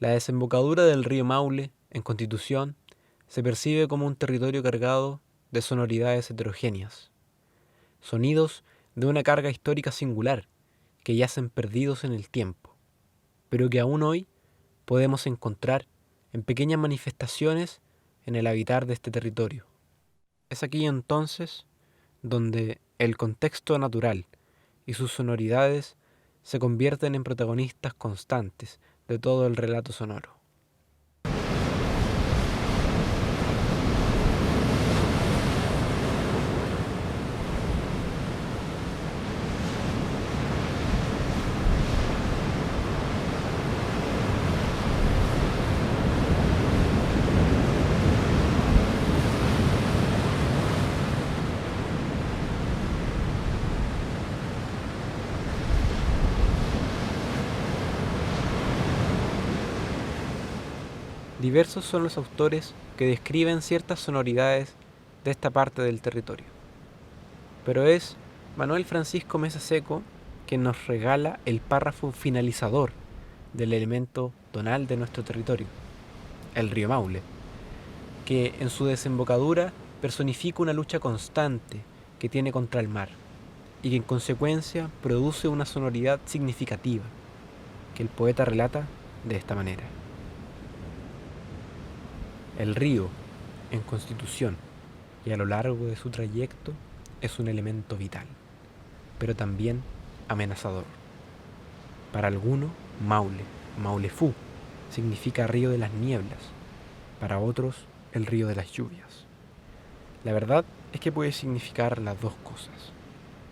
La desembocadura del río Maule, en Constitución, se percibe como un territorio cargado de sonoridades heterogéneas, sonidos de una carga histórica singular que yacen perdidos en el tiempo, pero que aún hoy podemos encontrar en pequeñas manifestaciones en el habitar de este territorio. Es aquí entonces donde el contexto natural y sus sonoridades se convierten en protagonistas constantes de todo el relato sonoro. Diversos son los autores que describen ciertas sonoridades de esta parte del territorio, pero es Manuel Francisco Mesa Seco quien nos regala el párrafo finalizador del elemento tonal de nuestro territorio, el río Maule, que en su desembocadura personifica una lucha constante que tiene contra el mar y que en consecuencia produce una sonoridad significativa, que el poeta relata de esta manera. El río, en Constitución y a lo largo de su trayecto, es un elemento vital, pero también amenazador. Para alguno, Maule, Maulefú, significa río de las nieblas, para otros, el río de las lluvias. La verdad es que puede significar las dos cosas.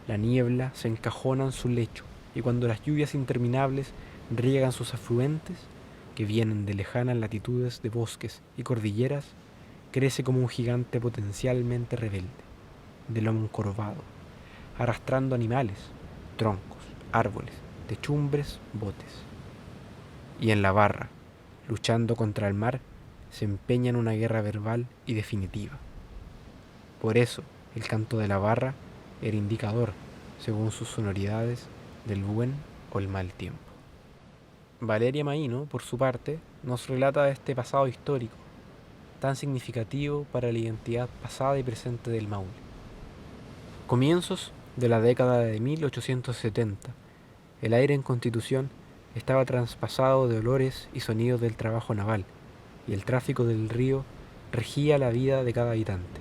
La niebla se encajona en su lecho y cuando las lluvias interminables riegan sus afluentes, que vienen de lejanas latitudes de bosques y cordilleras, crece como un gigante potencialmente rebelde, de lomo encorvado, arrastrando animales, troncos, árboles, techumbres, botes. Y en la barra, luchando contra el mar, se empeña en una guerra verbal y definitiva. Por eso, el canto de la barra era indicador, según sus sonoridades, del buen o el mal tiempo. Valeria Maíno, por su parte, nos relata este pasado histórico, tan significativo para la identidad pasada y presente del Maule. Comienzos de la década de 1870, el aire en Constitución estaba traspasado de olores y sonidos del trabajo naval, y el tráfico del río regía la vida de cada habitante.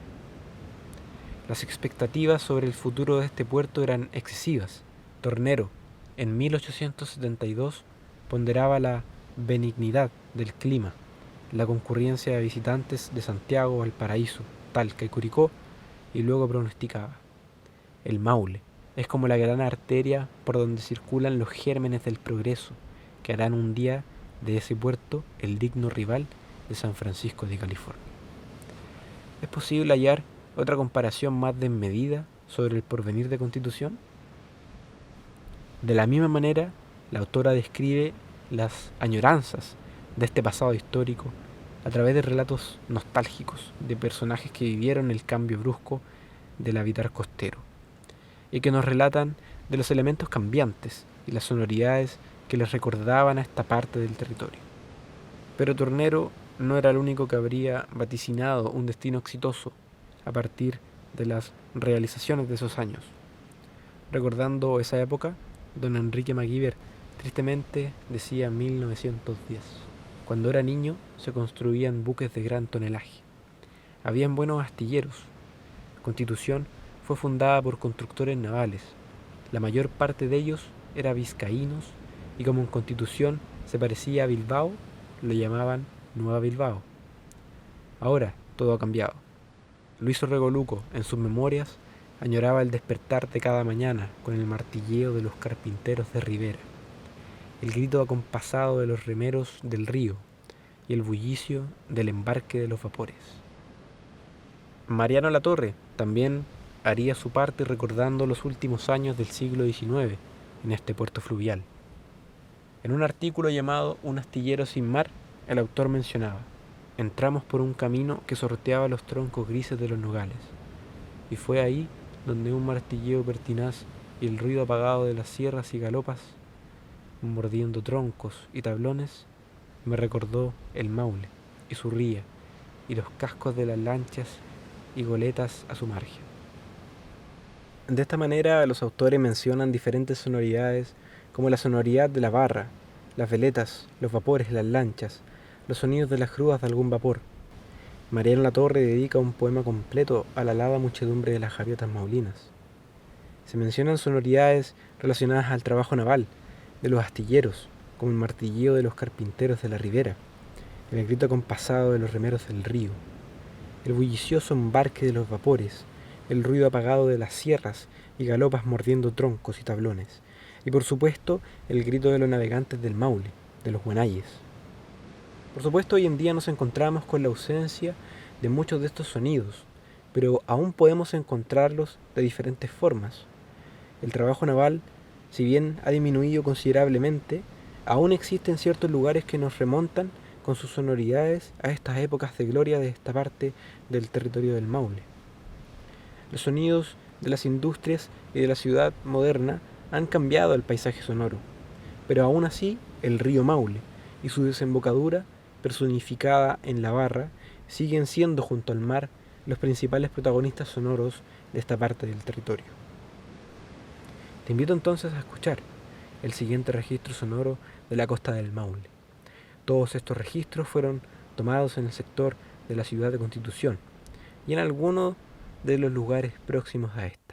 Las expectativas sobre el futuro de este puerto eran excesivas. Tornero, en 1872, ponderaba la benignidad del clima, la concurrencia de visitantes de Santiago, Valparaíso, Talca y Curicó, y luego pronosticaba: el Maule es como la gran arteria por donde circulan los gérmenes del progreso, que harán un día de ese puerto el digno rival de San Francisco de California. ¿Es posible hallar otra comparación más desmedida sobre el porvenir de Constitución? De la misma manera, la autora describe las añoranzas de este pasado histórico a través de relatos nostálgicos de personajes que vivieron el cambio brusco del habitar costero y que nos relatan de los elementos cambiantes y las sonoridades que les recordaban a esta parte del territorio. Pero Tornero no era el único que habría vaticinado un destino exitoso a partir de las realizaciones de esos años. Recordando esa época, don Enrique MacGyver tristemente decía en 1910: cuando era niño se construían buques de gran tonelaje. Habían buenos astilleros. Constitución fue fundada por constructores navales. La mayor parte de ellos eran vizcaínos y como en Constitución se parecía a Bilbao, lo llamaban Nueva Bilbao. Ahora todo ha cambiado. Luis Orrego en sus memorias, añoraba el despertar de cada mañana con el martilleo de los carpinteros de Rivera, el grito acompasado de los remeros del río y el bullicio del embarque de los vapores. Mariano Latorre también haría su parte recordando los últimos años del siglo XIX en este puerto fluvial. En un artículo llamado Un astillero sin mar, el autor mencionaba: entramos por un camino que sorteaba los troncos grises de los nogales, y fue ahí donde un martilleo pertinaz y el ruido apagado de las sierras y galopas, mordiendo troncos y tablones, me recordó el Maule y su ría y los cascos de las lanchas y goletas a su margen. De esta manera los autores mencionan diferentes sonoridades como la sonoridad de la barra, las veletas, los vapores, las lanchas, los sonidos de las grúas de algún vapor. Mariano Latorre dedica un poema completo a la alada muchedumbre de las gaviotas maulinas. Se mencionan sonoridades relacionadas al trabajo naval, de los astilleros, como el martilleo de los carpinteros de la ribera, el grito acompasado de los remeros del río, el bullicioso embarque de los vapores, el ruido apagado de las sierras y galopas mordiendo troncos y tablones, y por supuesto el grito de los navegantes del Maule, de los buenayes. Por supuesto, hoy en día nos encontramos con la ausencia de muchos de estos sonidos, pero aún podemos encontrarlos de diferentes formas. El trabajo naval, si bien ha disminuido considerablemente, aún existen ciertos lugares que nos remontan con sus sonoridades a estas épocas de gloria de esta parte del territorio del Maule. Los sonidos de las industrias y de la ciudad moderna han cambiado el paisaje sonoro, pero aún así el río Maule y su desembocadura, personificada en la barra, siguen siendo junto al mar los principales protagonistas sonoros de esta parte del territorio. Te invito entonces a escuchar el siguiente registro sonoro de la costa del Maule. Todos estos registros fueron tomados en el sector de la ciudad de Constitución y en algunos de los lugares próximos a este.